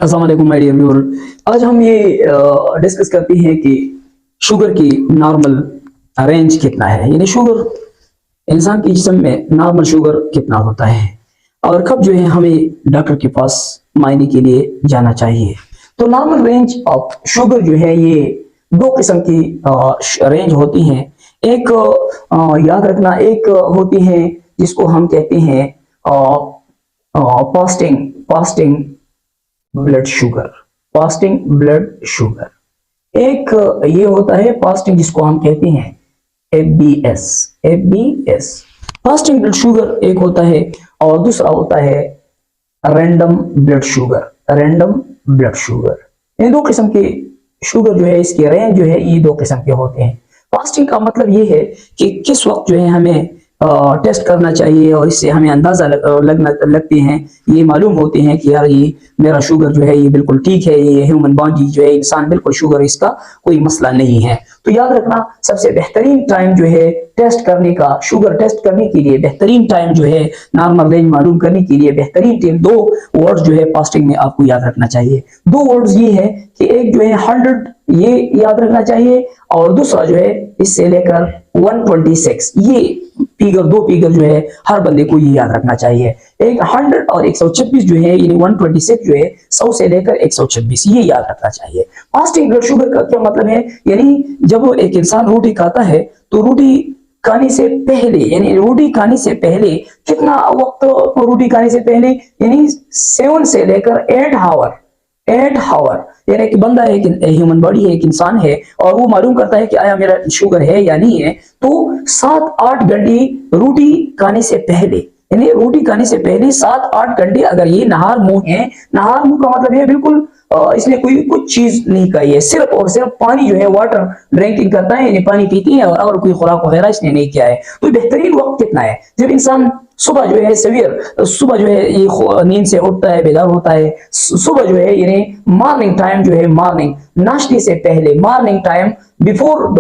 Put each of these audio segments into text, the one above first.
अस्सलाम वालेकुम my dear viewer. आज हम ये डिस्कस करते हैं कि शुगर की नॉर्मल रेंज कितना है, यानी शुगर इंसान के जिस्म में नॉर्मल शुगर कितना होता है और कब जो है हमें डॉक्टर के पास मायने के लिए जाना चाहिए। तो नॉर्मल रेंज ऑफ शुगर जो है ये दो किस्म की रेंज होती हैं। एक याद रखना, एक होती है जिसको हम कहते हैं fasting fasting blood sugar, fasting blood sugar. एक ये होता है फास्टिंग जिसको हम कहते हैं FBS. FBS fasting blood sugar एक होता है और दूसरा होता है random blood sugar. Random blood sugar, इन दो किस्म के शुगर जो है इसके रेंज जो है ये दो किस्म के होते हैं। फास्टिंग का मतलब ये है कि किस वक्त जो है हमें टेस्ट करना चाहिए और इससे हमें अंदाजा लगते हैं, ये मालूम होते हैं कि यार ये मेरा शुगर जो है ये बिल्कुल ठीक है, ये ह्यूमन बॉडी जो है इंसान बिल्कुल शुगर इसका कोई मसला नहीं है। तो याद रखना सबसे बेहतरीन टाइम जो है टेस्ट करने का, शुगर टेस्ट करने के लिए बेहतरीन टाइम जो है नॉर्मल रेंज मालूम करने के लिए बेहतरीन टाइम, दो वर्ड्स जो है फास्टिंग में आपको याद रखना चाहिए। दो वर्ड्स ये है कि एक जो है 100 ये याद रखना चाहिए और दूसरा जो है इससे लेकर 126, ये फिगर, दो फिगर जो है हर बंदे को ये याद रखना चाहिए। एक 100 और 126 जो है यानी 126 जो है 100 से लेकर 126, ये याद रखना चाहिए। फास्टिंग ब्लड शुगर का क्या मतलब है, यानी जब एक इंसान रोटी खाता है तो रोटी खाने से पहले, यानी रोटी खाने से पहले कितना वक्त, रोटी खाने से पहले यानी 7 से लेकर 8 आवर, 8 आवर, यानी कि बंदा है, ह्यूमन बॉडी है, एक इंसान है और वो मालूम करता है कि आया मेरा शुगर है या नहीं है, तो 7-8 घंटे रोटी खाने से पहले, यानी रोटी खाने से पहले 7-8 घंटे अगर ये नहार मुंह है, नहार मुंह का मतलब है बिल्कुल इसने कोई कुछ चीज नहीं खाई है, सिर्फ और सिर्फ पानी जो है वाटर ड्रिंकिंग करता है, यानी पानी पीती है और कोई खुराक वगैरह इसने नहीं किया है। तो बेहतरीन वक्त कितना है जब इंसान सुबह जो है सवेर, सुबह जो है ये नींद से उठता है, बेदार होता है, सुबह जो है यानी मॉर्निंग टाइम जो है, मॉर्निंग नाश्ते से पहले, morning time before the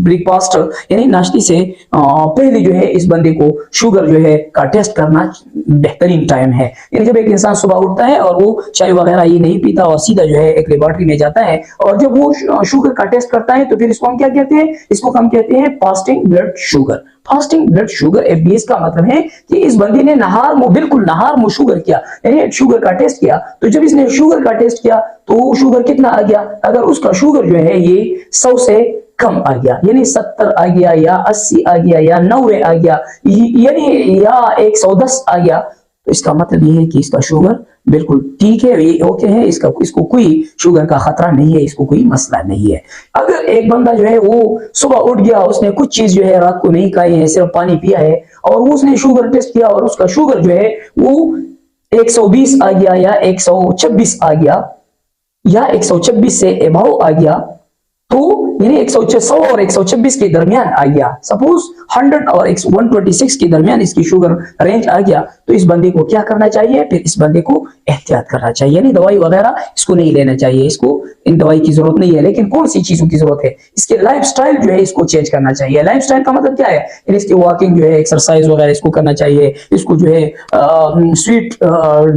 breakfast, यानी नाश्ते से पहले जो है इस बंदे को शुगर जो है का टेस्ट करना बेहतरीन टाइम है। यानी जब एक इंसान सुबह उठता है और वो चाय वगैरह ये नहीं पीता और सीधा जो है एक लेबोरेटरी में जाता है और जब वो शुगर का टेस्ट करता है तो फिर इसको हम क्या कहते हैं, इसको हम कहते हैं fasting blood sugar. Fasting blood sugar FBS का मतलब है कि इस बंदे ने नहार मुंह, बिल्कुल नहार मुंह शुगर किया, यानी शुगर का टेस्ट किया। तो जब इसने शुगर का टेस्ट किया तो शुगर कितना आ गया, अगर उसका शुगर जो है ये 100 से कम आ गया, यानी 70 आ गया या 80 आ गया या 90 आ गया, यानी या 110 आ गया, तो इसका मतलब ये है कि इसका शुगर बिल्कुल ठीक है, ये ओके है, इसको कोई शुगर का खतरा नहीं है, इसको कोई मसला नहीं है। अगर एक बंदा जो है वो सुबह उठ गया, उसने कुछ चीज जो है रात को नहीं खाई है, सिर्फ पानी पिया है और वो उसने शुगर टेस्ट किया और उसका शुगर जो है वो 120 आ गया या 126 आ गया या 126 से अबव आ गया, तो यानी 100 और 126 के दरमियान आ गया, सपोज 100 और 126 के दरमियान इसकी शुगर रेंज आ गया, तो इस बंदे को क्या करना चाहिए, फिर इस बंदे को एहतियात करना चाहिए, यानी दवाई वगैरह इसको नहीं लेना चाहिए, इसको इन दवाई की जरूरत नहीं है। लेकिन कौन सी चीजों की जरूरत है, इसके लाइफस्टाइल जो है इसको चेंज करना चाहिए। लाइफस्टाइल का मतलब क्या है, इसकी वॉकिंग जो है, एक्सरसाइज वगैरह इसको करना चाहिए, इसको जो है स्वीट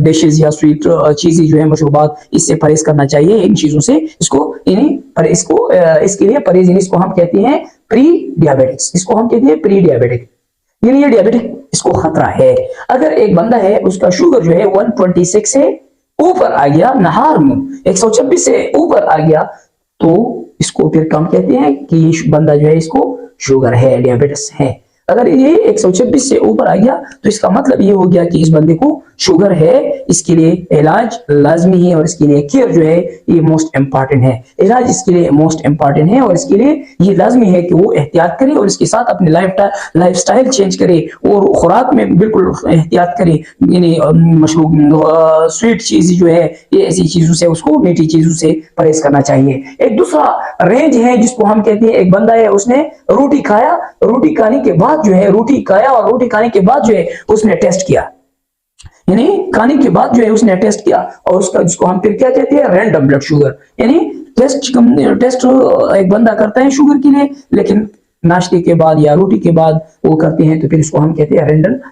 डिशेज या स्वीट चीजें जो है मशरूबात, इससे परहेज करना चाहिए, इन चीजों से इसको, पर इसको इसके लिए परहेज, इसको हम कहते हैं प्री डियाबिटिक्स, इसको हम कहते हैं प्री डियाबिटिक, यानी ये डियाबिटिक इसको खतरा है। अगर एक बंदा है उसका शुगर जो है 126 से ऊपर आ गया, नहार में 126 से ऊपर आ गया, तो इसको फिर हम कहते हैं कि ये बंदा जो है इसको शुगर है, डियाबिटिस है। अगर ये 126 से ऊपर आ गया तो इसका मतलब ये हो गया कि इस बंदे को शुगर है, इसके लिए इलाज लाजमी है और इसके लिए केयर जो है ये मोस्ट इंपॉर्टेंट है। इलाज इसके लिए मोस्ट इंपॉर्टेंट है और इसके लिए ये लाजमी है कि वो एहतियात करे और इसके साथ अपने लाइफस्टाइल चेंज करे और खुराक में बिल्कुल एहतियात करे, यानी मशरूब स्वीट चीज जो है ये ऐसी चीजों से, उसको मीठी चीजों से परहेज करना चाहिए। एक दूसरा रेंज है जिसको हम कहते हैं, एक बंदा है उसने रोटी खाया, रोटी खाने के बाद जो है, रोटी खाया और रोटी खाने के बाद जो है उसने टेस्ट किया, यानी खाने के बाद जो है उसने टेस्ट किया और उसका, जिसको हम फिर क्या कहते हैं, रैंडम ब्लड शुगर, यानी टेस्ट एक बंदा करता है शुगर के लिए, लेकिन नाश्ते के बाद या रोटी के बाद वो करते हैं तो फिर इसको हम कहते हैं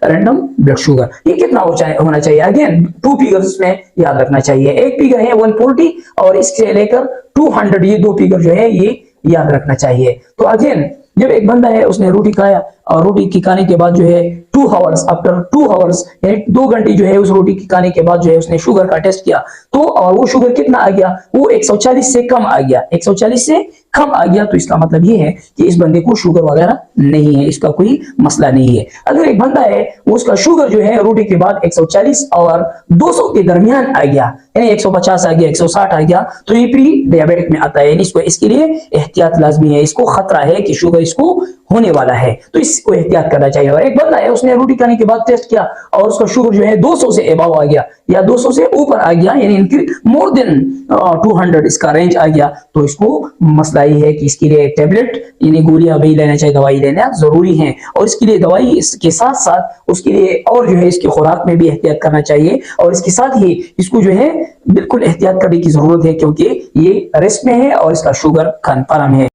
रैंडम ब्लड शुगर। ये कितना होना चाहिए? अगेन 2 फिगर्स में याद रखना चाहिए। एक फिगर है 140 और इससे लेकर 200, ये 2 फिगर जो है ये याद रखना चाहिए। तो अगेन जब एक बंदा है उसने रोटी खाया और रोटी की खाने के बाद जो है 2 आवर्स, आफ्टर 2 आवर्स यानी 2 घंटे जो है उस रोटी की खाने के बाद जो है उसने शुगर का टेस्ट किया तो और वो शुगर कितना आ गया? वो 140 से कम आ गया, 140 से कम आ गया। तो इसका मतलब ये है कि इस बंदे को शुगर वगैरह नहीं है, इसका कोई मसला नहीं है। अगर एक बंदा है उसका शुगर जो है रोटी के बाद 140 और 200 के दरमियान आ गया, यानी 150 आ गया, 160 आ गया, तो ये प्री डायबिटिक में आता है, यानी इसके लिए एहतियात लाजमी है, इसको खतरा है कि शुगर इसको होने वाला है, तो इसको एहतियात करना चाहिए। और एक बंदा है उसने रोटी खाने के बाद टेस्ट किया और उसका शुगर जो है 200 से अबव आ गया या 200 से ऊपर आ गया, यानी मोर देन 200 इसका रेंज आ गया, तो इसको मसला ये है कि इसके लिए टेबलेट यानी गोलियां भी लेना चाहिए, दवाई लेना जरूरी है। और इसके लिए दवाई इसके साथ साथ उसके लिए और जो है इसकी खुराक में भी एहतियात करना चाहिए और इसके साथ ही इसको जो है बिल्कुल एहतियात करने की जरूरत है, क्योंकि ये रिस्क में है और इसका शुगर कन्फर्म है।